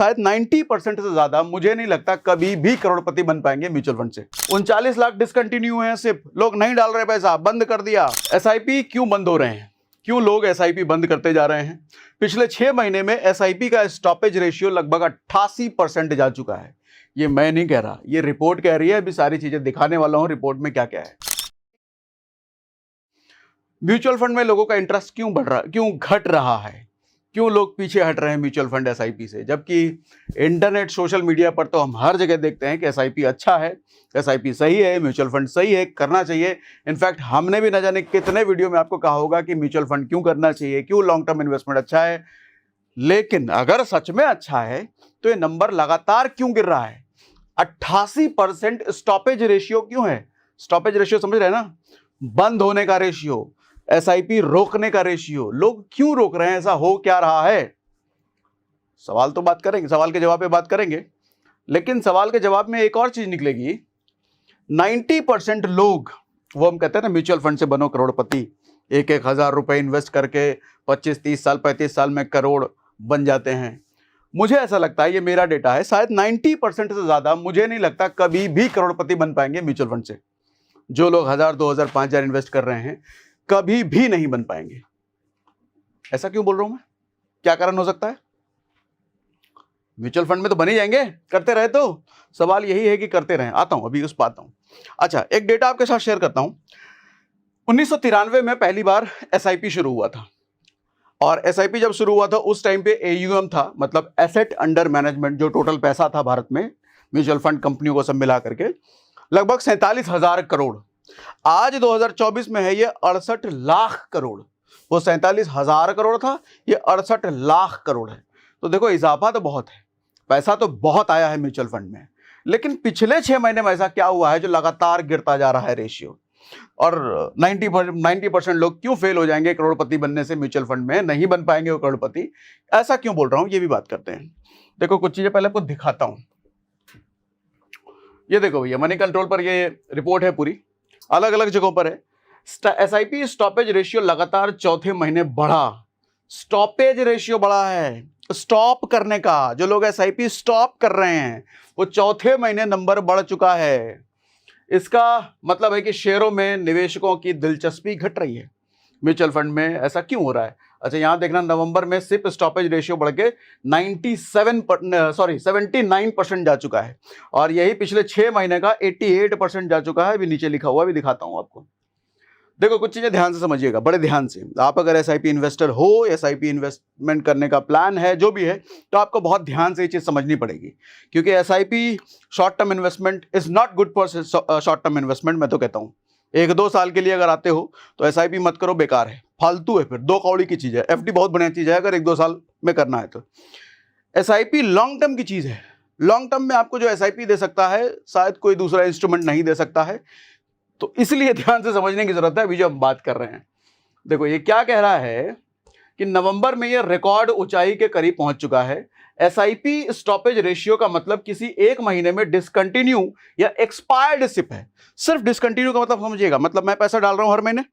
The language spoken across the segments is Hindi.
शायद 90% से ज्यादा मुझे नहीं लगता कभी भी करोड़पति बन पाएंगे म्यूचुअल फंड से। 39 लाख डिसकंटिन्यू हैं, सिर्फ लोग नहीं डाल रहे पैसा, बंद कर दिया। एसआईपी क्यों बंद हो रहे हैं, क्यों लोग एसआईपी बंद करते जा रहे हैं? पिछले 6 महीने में एसआईपी का स्टॉपेज रेशियो लगभग 88% जा चुका है। ये मैं नहीं कह रहा, ये रिपोर्ट कह रही है। अभी सारी चीजें दिखाने वाला हूं रिपोर्ट में क्या क्या है। म्यूचुअल फंड में लोगों का इंटरेस्ट क्यों बढ़ रहा, क्यों घट रहा है, क्यों लोग पीछे हट रहे हैं म्यूचुअल फंड एसआईपी से? जबकि इंटरनेट सोशल मीडिया पर तो हम हर जगह देखते हैं कि एसआईपी अच्छा है, एसआईपी सही है, म्यूचुअल फंड सही है, करना चाहिए। इनफैक्ट हमने भी न जाने कितने वीडियो में आपको कहा होगा कि म्यूचुअल फंड क्यों करना चाहिए, क्यों लॉन्ग टर्म इन्वेस्टमेंट अच्छा है। लेकिन अगर सच में अच्छा है तो ये नंबर लगातार क्यों गिर रहा है? 88% स्टॉपेज रेशियो क्यों है? स्टॉपेज रेशियो समझ रहे हैं ना, बंद होने का रेशियो, एसआईपी रोकने का रेशियो। लोग क्यों रोक रहे हैं, ऐसा हो क्या रहा है? सवाल तो बात करेंगे, सवाल के जवाब पे बात करेंगे, लेकिन सवाल के जवाब में एक और चीज निकलेगी। 90% लोग, वो हम कहते हैं ना म्यूचुअल फंड से बनो करोड़पति, 1,000 रुपए इन्वेस्ट करके 25-30 साल 35 साल में करोड़ बन जाते हैं। मुझे ऐसा लगता है, ये मेरा डेटा है, शायद 90% से ज्यादा मुझे नहीं लगता कभी भी करोड़पति बन पाएंगे म्यूचुअल फंड से। जो लोग 1,000 2,000 5,000 इन्वेस्ट कर रहे हैं कभी भी नहीं बन पाएंगे। ऐसा क्यों बोल रहा हूं मैं? क्या कारण हो सकता है? म्यूचुअल फंड में तो बन ही जाएंगे करते रहे तो। सवाल यही है कि करते रहें। आता हूं, अभी उस पर आता हूं। अच्छा, एक डेटा आपके साथ शेयर करता हूं। 1993 में पहली बार एसआईपी शुरू हुआ था, और एसआईपी जब शुरू हुआ था उस टाइम पे एयूएम था, मतलब एसेट अंडर मैनेजमेंट, जो टोटल पैसा था भारत में म्यूचुअल फंड कंपनियों को सब मिला करके, लगभग 47,000 करोड़। आज 2024 में है ये 68 लाख करोड़। वो 47,000 करोड़ था, ये 68 लाख करोड़ है। तो देखो, इजाफा तो बहुत है, पैसा तो बहुत आया है म्यूचुअल फंड में। लेकिन पिछले 6 महीने में ऐसा क्या हुआ है जो लगातार गिरता जा रहा है रेशियो? और 90% लोग क्यों फेल हो जाएंगे करोड़पति बनने से? म्यूचुअल फंड में नहीं बन पाएंगे वो करोड़पति। ऐसा क्यों बोल रहा हूं, ये भी बात करते हैं। देखो, कुछ चीजें पहले आपको दिखाता हूं। ये देखो भैया, मनी कंट्रोल पर ये रिपोर्ट है, पूरी अलग अलग जगहों पर है। एसआईपी स्टॉपेज रेशियो लगातार चौथे महीने बढ़ा। स्टॉपेज रेशियो बढ़ा है, स्टॉप करने का, जो लोग एसआईपी स्टॉप कर रहे हैं वो चौथे महीने नंबर बढ़ चुका है। इसका मतलब है कि शेयरों में निवेशकों की दिलचस्पी घट रही है म्यूचुअल फंड में। ऐसा क्यों हो रहा है? अच्छा, यहां देखना, नवंबर में सिर्फ स्टॉपेज रेशियो बढ़ के 79% जा चुका है, और यही पिछले 6 महीने का 88% जा चुका है। अभी नीचे लिखा हुआ, भी दिखाता हूं आपको। देखो, कुछ चीजें ध्यान से समझिएगा, बड़े ध्यान से। आप अगर एसआईपी इन्वेस्टर हो, एसआईपी इन्वेस्टमेंट करने का प्लान है, जो भी है, तो आपको बहुत ध्यान से ये चीज समझनी पड़ेगी, क्योंकि SIP short term investment is not good for short term investment. मैं तो कहता हूं 1-2 साल के लिए अगर आते हो तो एसआईपी मत करो, बेकार है, फालतू है, फिर 2 कौड़ी की चीज है। एफडी बहुत बढ़िया चीज है अगर 1-2 साल में करना है तो। एसआईपी लॉन्ग टर्म की चीज है। लॉन्ग टर्म में आपको जो एसआईपी दे सकता है, शायद कोई दूसरा इंस्ट्रूमेंट नहीं दे सकता है। तो इसलिए ध्यान से समझने की जरूरत है अभी जो हम बात कर रहे हैं। देखो, ये क्या कह रहा है कि नवंबर में ये रिकॉर्ड ऊंचाई के करीब पहुंच चुका है। एसआईपी स्टॉपेज रेशियो का मतलब किसी एक महीने में डिसकंटिन्यू या एक्सपायर्ड सिप है। सिर्फ डिसकंटिन्यू का मतलब समझिएगा, मतलब मैं पैसा डाल रहा हूं हर महीने,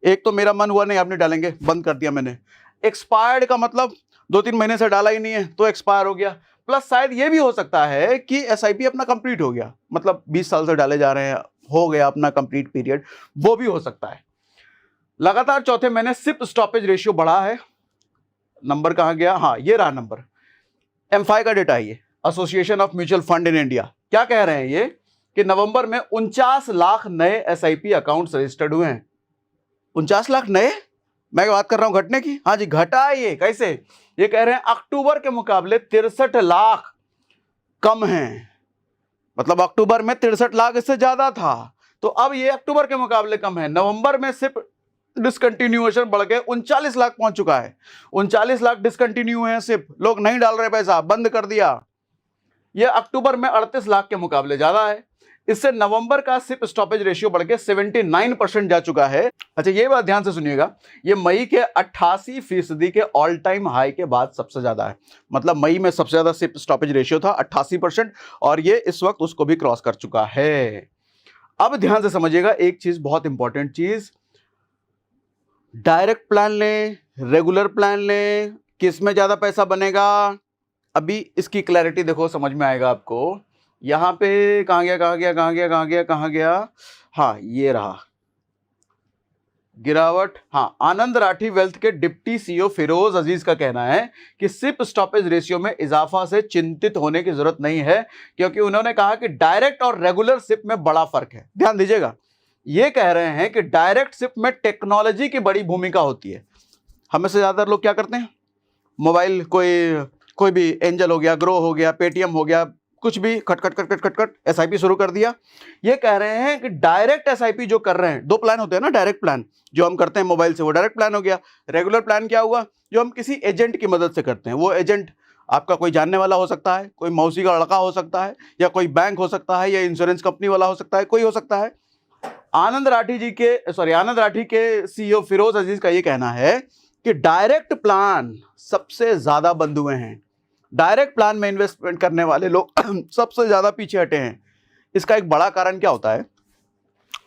एक तो मेरा मन हुआ नहीं आपने डालेंगे, बंद कर दिया मैंने। एक्सपायर्ड का मतलब 2-3 महीने से डाला ही नहीं है तो एक्सपायर हो गया। प्लस शायद ये भी हो सकता है कि एसआईपी अपना कंप्लीट हो गया, मतलब 20 साल से डाले जा रहे हैं, हो गया अपना कंप्लीट पीरियड, वो भी हो सकता है। लगातार चौथे महीने सिप स्टॉपेज रेशियो बढ़ा है। नंबर कहां गया? हाँ, ये रहा नंबर। M5 का डेटा है ये, association of mutual fund in India. क्या कह रहे हैं ये कि नवंबर में 49 लाख नए एसआईपी अकाउंट्स रजिस्टर्ड हुए हैं। 49 लाख नए? मैं बात कर रहा हूं घटने की। हाँ जी, घटा है ये। कैसे? ये कह रहे हैं अक्टूबर के मुकाबले 63 लाख कम हैं। मतलब अक्टूबर में 63 लाख इससे ज्यादा था, तो अब ये अक्टूबर के मुकाबले कम है। नवंबर में सिर्फ डिसकंटिन्यूएशन बढ़ के 39 लाख पहुंच चुका है। 39 लाख डिसकंटिन्यू हैं, सिर्फ लोग नहीं डाल रहे पैसा, बंद कर दिया। ये अक्टूबर में 38 लाख के मुकाबले ज्यादा है। इससे नवंबर का सिप स्टॉपेज रेशियो बढ़ के 79% जा चुका है। अच्छा, ये बात ध्यान से सुनिएगा, ये मई के 88% के ऑल टाइम हाई के बाद सबसे ज्यादा है। मतलब मई में सबसे ज्यादा सिप स्टॉपेज रेशियो था 88%, और ये इस वक्त उसको भी क्रॉस कर चुका है। अब ध्यान से समझिएगा एक चीज, बहुत इंपॉर्टेंट चीज, डायरेक्ट प्लान लें, रेगुलर प्लान लें, किस में ज्यादा पैसा बनेगा? अभी इसकी क्लैरिटी देखो, समझ में आएगा आपको। यहाँ पे कहाँ गया, कहाँ गया, कहाँ गया, कहाँ गया, कहाँ गया, हाँ ये रहा गिरावट। हाँ, आनंद राठी वेल्थ के डिप्टी सीईओ फिरोज अजीज का कहना है कि सिप स्टॉपेज रेशियो में इजाफा से चिंतित होने की जरूरत नहीं है, क्योंकि उन्होंने कहा कि डायरेक्ट और रेगुलर सिप में बड़ा फर्क है। ध्यान दीजिएगा, ये कह रहे हैं कि डायरेक्ट सिप में टेक्नोलॉजी की बड़ी भूमिका होती है। हमें से ज्यादा लोग क्या करते हैं, मोबाइल, कोई भी एंजल हो गया, ग्रो हो गया, पेटीएम हो गया, कुछ भी खट खट खट खट खट खट एसआईपी शुरू कर दिया। ये कह रहे हैं कि डायरेक्ट एसआईपी जो कर रहे हैं, दो प्लान होते हैं ना, डायरेक्ट प्लान जो हम करते हैं मोबाइल से, वो डायरेक्ट प्लान हो गया। रेगुलर प्लान क्या हुआ, जो हम किसी एजेंट की मदद से करते हैं। वो एजेंट आपका कोई जानने वाला हो सकता है, कोई मौसी का लड़का हो सकता है, या कोई बैंक हो सकता है, या इंश्योरेंस कंपनी वाला हो सकता है, कोई हो सकता है। आनंद राठी के सीईओ फिरोज अजीज का ये कहना है कि डायरेक्ट प्लान सबसे ज्यादा बंद हुए हैं, डायरेक्ट प्लान में इन्वेस्टमेंट करने वाले लोग सबसे ज्यादा पीछे हटे हैं। इसका एक बड़ा कारण क्या होता है,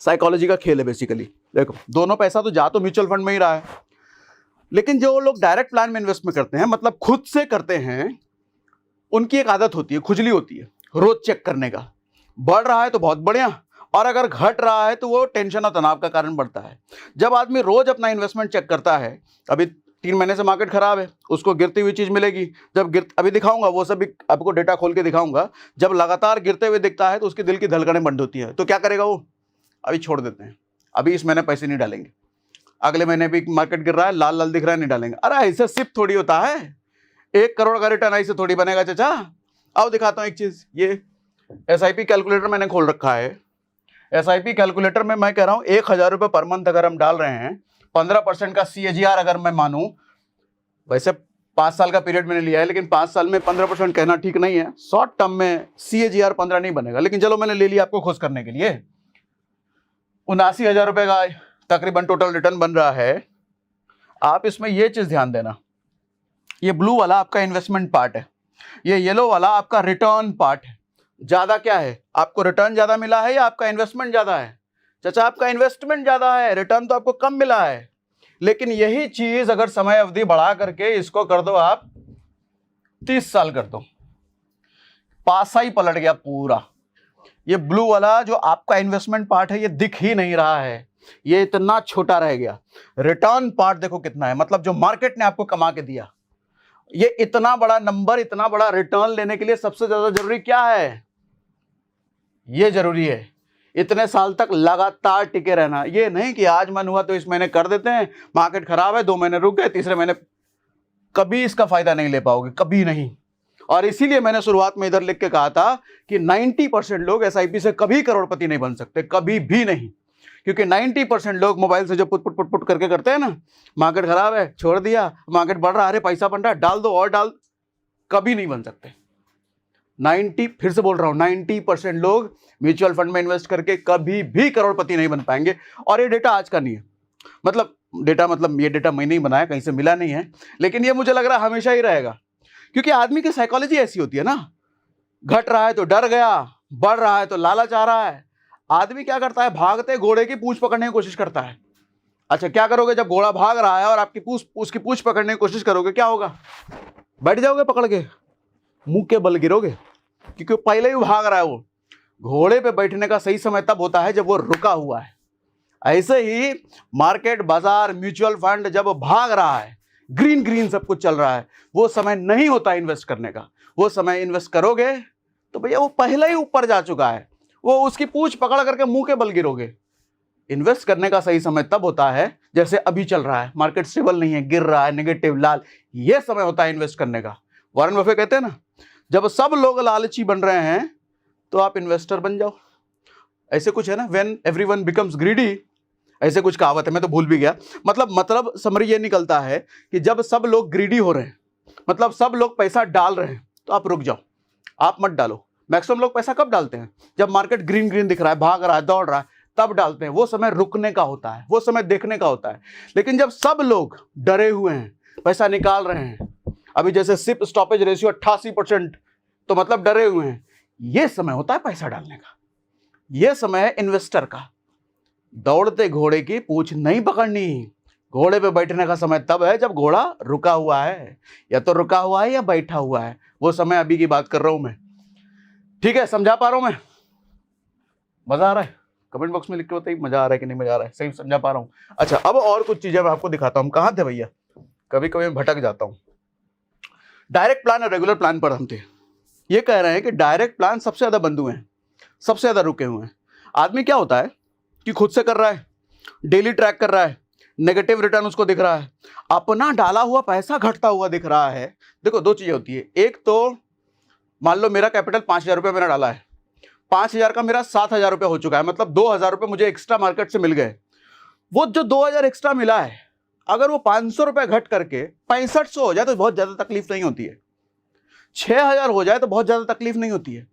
साइकोलॉजी का खेल है बेसिकली। देखो, दोनों पैसा तो जा तो म्यूचुअल फंड में ही रहा है, लेकिन जो लोग डायरेक्ट प्लान में इन्वेस्टमेंट करते हैं, मतलब खुद से करते हैं, उनकी एक आदत होती है, खुजली होती है रोज चेक करने का। बढ़ रहा है तो बहुत बढ़िया, और अगर घट रहा है तो वो टेंशन और तनाव का कारण बढ़ता है। जब आदमी रोज अपना इन्वेस्टमेंट चेक करता है, अभी 3 महीने से मार्केट खराब है, उसको गिरती हुई चीज मिलेगी। जब अभी दिखाऊंगा, वो सब आपको डेटा खोल के दिखाऊंगा। जब लगातार गिरते हुए दिखता है तो उसके दिल की धड़कनें बंद होती है, तो क्या करेगा वो, अभी छोड़ देते हैं, अभी इस महीने पैसे नहीं डालेंगे, अगले महीने भी मार्केट गिर रहा है, लाल लाल दिख रहा है, नहीं डालेंगे। अरे ऐसे सिप थोड़ी होता है, 1 करोड़ का रिटर्न ऐसे थोड़ी बनेगा चाचा। आओ दिखाता हूँ एक चीज, ये एसआईपी कैलकुलेटर मैंने खोल रखा है। एसआईपी कैलकुलेटर में मैं कह रहा हूँ 1000 रुपये पर मंथ अगर हम डाल रहे हैं, 15% का CAGR अगर मैं मानूं, वैसे 5 साल का पीरियड मैंने लिया है, लेकिन 5 साल में 15% कहना ठीक नहीं है। शॉर्ट टर्म में CAGR 15 नहीं बनेगा, लेकिन चलो मैंने ले लिया आपको खुश करने के लिए। 79,000 रुपये का तकरीबन टोटल रिटर्न बन रहा है। आप इसमें ये चीज ध्यान देना, ये ब्लू वाला आपका इन्वेस्टमेंट पार्ट है, ये येलो वाला आपका रिटर्न पार्ट है। ज्यादा क्या है, आपको रिटर्न ज्यादा मिला है या आपका इन्वेस्टमेंट ज्यादा है? चाचा आपका इन्वेस्टमेंट ज्यादा है, रिटर्न तो आपको कम मिला है। लेकिन यही चीज अगर समय अवधि बढ़ा करके इसको कर दो आप 30 साल कर दो, पासा ही पलट गया पूरा। ये ब्लू वाला जो आपका इन्वेस्टमेंट पार्ट है, ये दिख ही नहीं रहा है, ये इतना छोटा रह गया। रिटर्न पार्ट देखो कितना है, मतलब जो मार्केट ने आपको कमा के दिया, ये इतना बड़ा नंबर, इतना बड़ा रिटर्न लेने के लिए सबसे ज्यादा जरूरी क्या है? ये जरूरी है इतने साल तक लगातार टिके रहना। ये नहीं कि आज मन हुआ तो इस महीने कर देते हैं, मार्केट खराब है 2 महीने रुक गए, तीसरे महीने, कभी इसका फायदा नहीं ले पाओगे, कभी नहीं। और इसीलिए मैंने शुरुआत में इधर लिख के कहा था कि 90% लोग एसआईपी से कभी करोड़पति नहीं बन सकते, कभी भी नहीं। क्योंकि 90% लोग मोबाइल से जो पुट पुट पुट पुट करके करते हैं ना, मार्केट खराब है छोड़ दिया, मार्केट बढ़ रहा है, अरे पैसा बन रहा है डाल दो और डाल, कभी नहीं बन सकते। 90, फिर से बोल रहा हूं, 90% लोग म्यूचुअल फंड में इन्वेस्ट करके कभी भी करोड़पति नहीं बन पाएंगे। और ये डेटा आज का नहीं है, मतलब ये डेटा मैंने नहीं बनाया, कहीं से मिला नहीं है, लेकिन ये मुझे लग रहा है हमेशा ही रहेगा। क्योंकि आदमी की साइकोलॉजी ऐसी होती है ना, घट रहा है तो डर गया, बढ़ रहा है तो लालच आ रहा है। आदमी क्या करता है, भागते घोड़े की पूंछ पकड़ने की कोशिश करता है। अच्छा क्या करोगे, जब घोड़ा भाग रहा है और आपकी उसकी पूंछ पकड़ने की कोशिश करोगे, क्या होगा? बैठ जाओगे पकड़ के, मुंह के बल गिरोगे, क्योंकि पहले ही भाग रहा है। वो घोड़े पे बैठने का सही समय तब होता है जब वो रुका हुआ है। ऐसे ही मार्केट, बाजार, म्यूचुअल फंड जब भाग रहा है, ग्रीन ग्रीन सब कुछ चल रहा है, वो समय नहीं होता इन्वेस्ट करने का। वो समय इन्वेस्ट करोगे तो भैया वो पहले ही ऊपर जा चुका है, वो उसकी पूंछ पकड़ करके मुंह के बल गिरोगे। इन्वेस्ट करने का सही समय तब होता है जैसे अभी चल रहा है, मार्केट स्टेबल नहीं है, गिर रहा है, नेगेटिव लाल, ये समय होता है इन्वेस्ट करने का। वॉरेन बफेट कहते हैं ना, जब सब लोग लालची बन रहे हैं तो आप इन्वेस्टर बन जाओ, ऐसे कुछ है ना, व्हेन एवरीवन बिकम्स ग्रीडी, ऐसे कुछ कहावत है, मैं तो भूल भी गया। मतलब समरी ये निकलता है कि जब सब लोग ग्रीडी हो रहे हैं, मतलब सब लोग पैसा डाल रहे हैं, तो आप रुक जाओ, आप मत डालो। मैक्सिमम लोग पैसा कब डालते हैं? जब मार्केट ग्रीन ग्रीन दिख रहा है, भाग रहा है, दौड़ रहा है, तब डालते हैं। वो समय रुकने का होता है, वो समय देखने का होता है। लेकिन जब सब लोग डरे हुए हैं, पैसा निकाल रहे हैं, अभी जैसे सिप स्टॉपेज रेशियो 88%, तो मतलब डरे हुए हैं, ये समय होता है पैसा डालने का, ये समय है इन्वेस्टर का। दौड़ते घोड़े की पूंछ नहीं पकड़नी, घोड़े पे बैठने का समय तब है जब घोड़ा रुका हुआ है, या तो रुका हुआ है या बैठा हुआ है, वो समय अभी की बात कर रहा हूं मैं। ठीक है, समझा पा रहा हूं मैं? मजा आ रहा है? कमेंट बॉक्स में लिख के बताइए मजा आ रहा है कि नहीं मजा आ रहा है, सही समझा पा रहा हूं? अच्छा, अब और कुछ चीजें मैं आपको दिखाता हूं। कहां थे भैया? कभी कभी मैं भटक जाता हूं। डायरेक्ट प्लान और रेगुलर प्लान पर हम थे। ये कह रहे हैं कि डायरेक्ट प्लान सबसे ज्यादा बंधु हैं, सबसे ज्यादा रुके हुए हैं। आदमी क्या होता है कि खुद से कर रहा है, डेली ट्रैक कर रहा है, नेगेटिव रिटर्न उसको दिख रहा है, अपना डाला हुआ पैसा घटता हुआ दिख रहा है। देखो, दो चीजें होती है। एक तो मान लो मेरा कैपिटल 5,000 रुपये मैंने डाला है, 5,000 का मेरा 7,000 रुपये हो चुका है, मतलब 2,000 रुपये मुझे एक्स्ट्रा मार्केट से मिल गए। वो जो 2,000 एक्स्ट्रा मिला है, अगर वो 500 रुपये घट करके 6500 हो जाए तो बहुत ज्यादा तकलीफ नहीं होती है। 6,000 हो जाए तो बहुत ज्यादा तकलीफ नहीं होती है।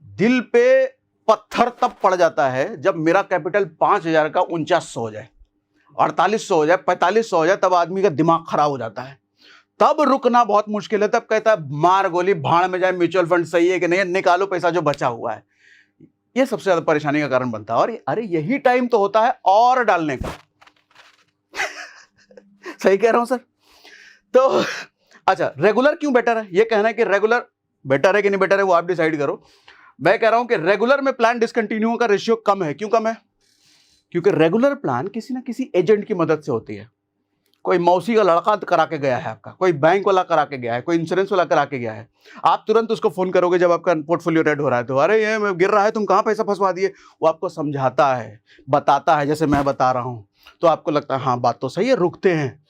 दिल पे पत्थर तब पड़ जाता है जब मेरा कैपिटल 5,000 का 4900 हो जाए, 4800 हो जाए, 4500 हो जाए, तब आदमी का दिमाग खराब हो जाता है। तब रुकना बहुत मुश्किल है। तब कहता है मार गोली भाड़ में जाए, म्यूचुअल फंड सही है कि नहीं, निकालो पैसा जो बचा हुआ है। ये सबसे ज्यादा परेशानी का कारण बनता है। और अरे यही टाइम तो होता है और डालने का। सही कह रहा हूं सर? तो अच्छा, रेगुलर क्यों बेटर है? ये कहना है कि रेगुलर बेटर है कि नहीं बेटर है, वो आप डिसाइड करो। मैं कह रहा हूं कि रेगुलर में प्लान डिसकंटिन्यू का रेशियो कम है। क्यों कम है? क्योंकि रेगुलर प्लान किसी ना किसी एजेंट की मदद से होती है। कोई मौसी का लड़का करा के गया है आपका, कोई बैंक वाला करा के गया है, कोई इंश्योरेंस वाला करा के गया है। आप तुरंत उसको फोन करोगे जब आपका पोर्टफोलियो रेड हो रहा है तो, अरे ये गिर रहा है, तुम कहां पैसा फंसवा दिए। वो आपको समझाता है, बताता है, जैसे मैं बता रहा हूं, तो आपको लगता है हाँ बात तो सही है, रुकते हैं।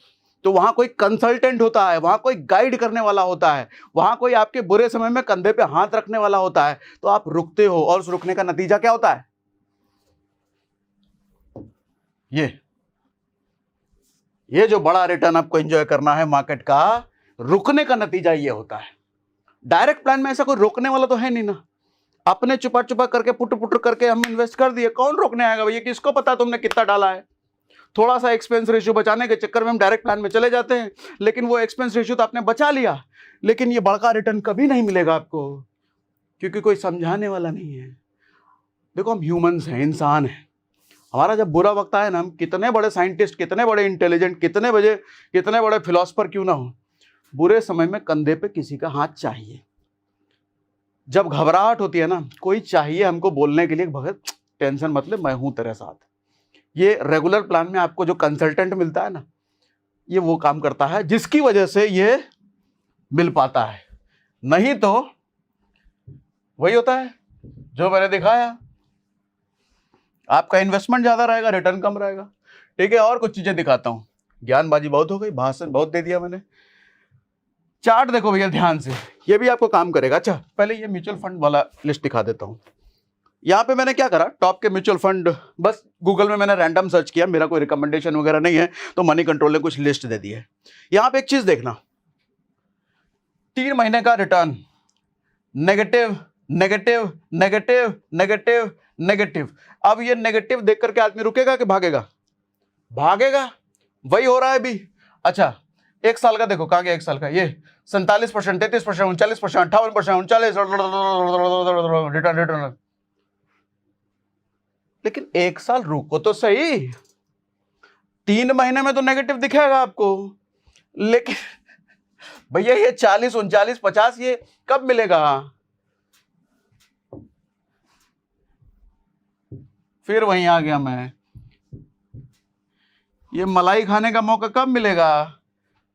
तो वहां कोई कंसल्टेंट होता है, वहां कोई गाइड करने वाला होता है, वहां कोई आपके बुरे समय में कंधे पे हाथ रखने वाला होता है, तो आप रुकते हो। और उस रुकने का नतीजा क्या होता है? ये जो बड़ा रिटर्न आपको एंजॉय करना है मार्केट का, रुकने का नतीजा ये होता है। डायरेक्ट प्लान में ऐसा कोई रोकने वाला तो है नहीं ना। अपने छुपा छुपा करके पुट पुट करके हम इन्वेस्ट कर दिए, कौन रोकने आएगा भैया? किसको पता तुमने कितना डाला है? थोड़ा सा एक्सपेंस रेशियो बचाने के चक्कर में हम डायरेक्ट प्लान में चले जाते हैं, लेकिन वो एक्सपेंस रेशियो तो आपने बचा लिया, लेकिन ये बड़का रिटर्न कभी नहीं मिलेगा आपको, क्योंकि कोई समझाने वाला नहीं है। देखो, हम ह्यूमंस हैं, इंसान हैं। हमारा जब बुरा वक्त आए ना, हम कितने बड़े साइंटिस्ट, कितने बड़े इंटेलिजेंट, कितने बड़े फिलोसफर क्यों ना हो, बुरे समय में कंधे पे किसी का हाथ चाहिए। जब घबराहट होती है ना, कोई चाहिए हमको बोलने के लिए, भगत टेंशन मत ले, मैं हूं तेरे साथ। ये रेगुलर प्लान में आपको जो कंसल्टेंट मिलता है ना, ये वो काम करता है, जिसकी वजह से ये मिल पाता है। नहीं तो वही होता है जो मैंने दिखाया, आपका इन्वेस्टमेंट ज्यादा रहेगा, रिटर्न कम रहेगा। ठीक है, और कुछ चीजें दिखाता हूं। ज्ञानबाजी बहुत हो गई, भाषण बहुत दे दिया मैंने। चार्ट देखो भैया ध्यान से, ये भी आपको काम करेगा। अच्छा, पहले ये म्यूचुअल फंड वाला लिस्ट दिखा देता हूं। यहां पे मैंने क्या करा, टॉप के म्यूचुअल फंड बस गूगल में मैंने रैंडम सर्च किया, मेरा कोई रिकमेंडेशन वगैरह नहीं है, तो मनी कंट्रोल ने कुछ लिस्ट दे दी है। यहां पे एक चीज देखना, 3 महीने का return negative negative negative negative negative. अब ये नेगेटिव देख करके आदमी रुकेगा कि भागेगा? भागेगा। वही हो रहा है अभी। अच्छा, 1 साल का देखो, कहां गया 1 साल का? ये 47%, 33%, 39%, 58%, 39 रिटर्न रिटर्न। लेकिन 1 साल रुको तो सही, 3 महीने में तो नेगेटिव दिखेगा आपको, लेकिन भैया ये 40, 39, 50 ये कब मिलेगा? फिर वहीं आ गया मैं, ये मलाई खाने का मौका कब मिलेगा?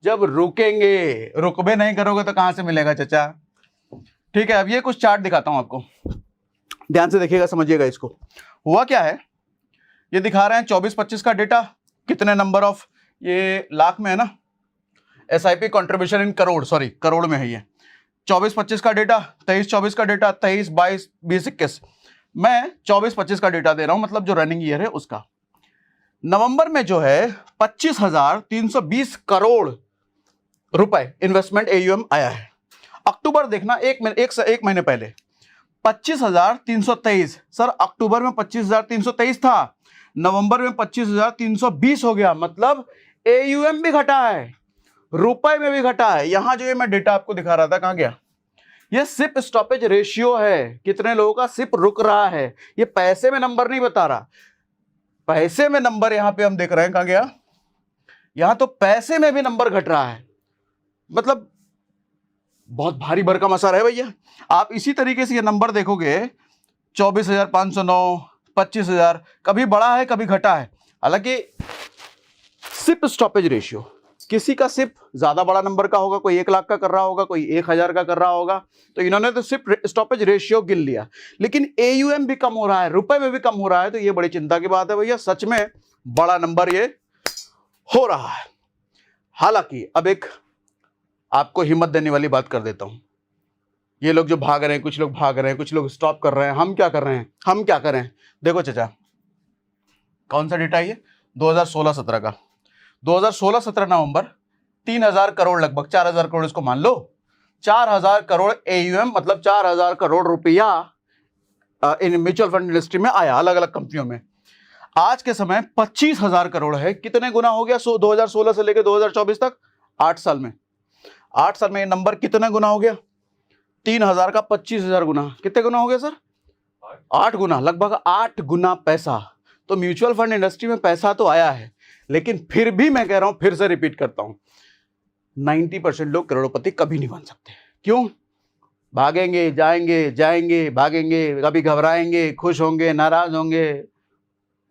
जब रुकेंगे। रुकबे नहीं करोगे तो कहां से मिलेगा चाचा? ठीक है, अब ये कुछ चार्ट दिखाता हूं आपको, ध्यान से देखिएगा, समझिएगा इसको। हुआ क्या है, ये दिखा रहे हैं 24-25 का डेटा, कितने नंबर ऑफ, ये लाख में है ना, SIP contribution in crore, sorry crore में है ये। 24-25 का डेटा, 23-24 का डेटा, 23, 22, 20, 21। मैं 24-25 का डेटा दे रहा हूं, मतलब जो रनिंग ईयर है उसका। नवंबर में जो है 25,320 करोड़ रुपए इन्वेस्टमेंट एयूएम आया है। अक्टूबर देखना, एक महीने पहले 25,323। सर अक्टूबर में 25,323 था, नवंबर में 25,320 हो गया, मतलब एयूएम भी घटा है, रुपए में भी घटा है। यहां जो ये मैं डेटा आपको दिखा रहा था, कहां गया? ये सिप स्टॉपेज रेशियो है, कितने लोगों का सिप रुक रहा है। ये पैसे में नंबर नहीं बता रहा, पैसे में नंबर यहां पे हम देख रहे हैं, कहां गया? यहां तो पैसे में भी नंबर घट रहा है, मतलब बहुत भारी भरकम असर है भैया। आप इसी तरीके से ये नंबर देखोगे 24,509, 25,000, कभी बढ़ा है कभी घटा है। हालांकि सिप स्टॉपेज रेशियो, किसी का सिप ज्यादा बड़ा नंबर का होगा, कोई 1 लाख का कर रहा होगा, कोई 1,000 का कर रहा होगा, तो इन्होंने तो सिप स्टॉपेज रेशियो गिन लिया, लेकिन AUM भी कम हो रहा है, रुपए में भी कम हो रहा है, तो ये बड़ी चिंता की बात है भैया। सच में बड़ा नंबर ये हो रहा है। हालांकि अब एक आपको हिम्मत देने वाली बात कर देता हूं, ये लोग जो भाग रहे हैं, कुछ लोग भाग रहे हैं, कुछ लोग स्टॉप कर रहे हैं, हम क्या कर रहे हैं, हम क्या करें। देखो चाचा, कौन सा डेटा है ये, 2016-17 का, 2016-17 नवंबर, 3,000 करोड़, लगभग 4,000 करोड़ इसको मान लो, 4,000 करोड़ AUM, मतलब 4,000 करोड़ रुपया इन म्यूचुअल फंड इंडस्ट्री में आया, अलग अलग कंपनियों में। आज के समय 25,000 करोड़ है। कितने गुना हो गया 2016 से लेकर 2024 तक? 8 साल में, 8 साल में ये नंबर कितना गुना हो गया? 3,000 का 25,000 गुना, कितने गुना हो गया सर? 8 गुना, लगभग 8 गुना पैसा। तो म्यूचुअल फंड इंडस्ट्री में पैसा तो आया है, लेकिन फिर भी मैं कह रहा हूं, फिर से रिपीट करता हूं, 90% लोग करोड़पति कभी नहीं बन सकते। क्यों? भागेंगे जाएंगे, जाएंगे भागेंगे, कभी घबराएंगे, खुश होंगे, नाराज होंगे,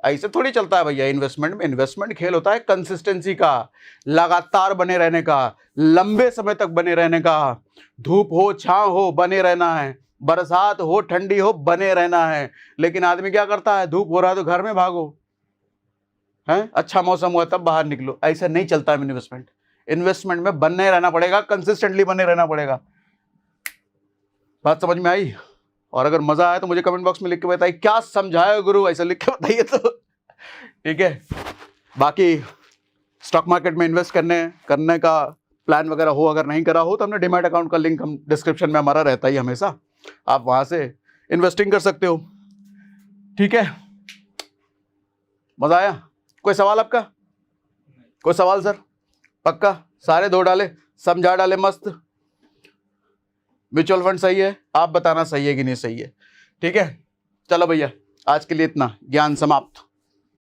ऐसे थोड़ी चलता है भैया। इन्वेस्टमेंट में, इन्वेस्टमेंट खेल होता है कंसिस्टेंसी का, लगातार बने रहने का, लंबे समय तक बने रहने का, धूप हो छांव हो बने रहना है, बरसात हो ठंडी हो बने रहना है। लेकिन आदमी क्या करता है, धूप हो रहा है तो घर में भागो, है अच्छा मौसम हुआ तब बाहर निकलो, ऐसा नहीं चलता है इन्वेस्टमेंट। इन्वेस्टमेंट में बने रहना पड़ेगा, कंसिस्टेंटली बने रहना पड़ेगा। बात समझ में आई? और अगर मजा आया तो मुझे कमेंट बॉक्स में लिख के बताइए, क्या समझाया गुरु, ऐसा लिख के बताइए तो ठीक है। बाकी स्टॉक मार्केट में इन्वेस्ट करने का प्लान वगैरह हो, अगर नहीं करा हो तो हमने डीमैट अकाउंट का लिंक हम डिस्क्रिप्शन में हमारा रहता ही हमेशा, आप वहां से इन्वेस्टिंग कर सकते हो। ठीक है, मजा आया? कोई सवाल आपका? कोई सवाल सर? पक्का सारे धो डाले, समझा डाले मस्त। म्यूचुअल फंड सही है, आप बताना सही है कि नहीं सही है। ठीक है, चलो भैया आज के लिए इतना, ज्ञान समाप्त।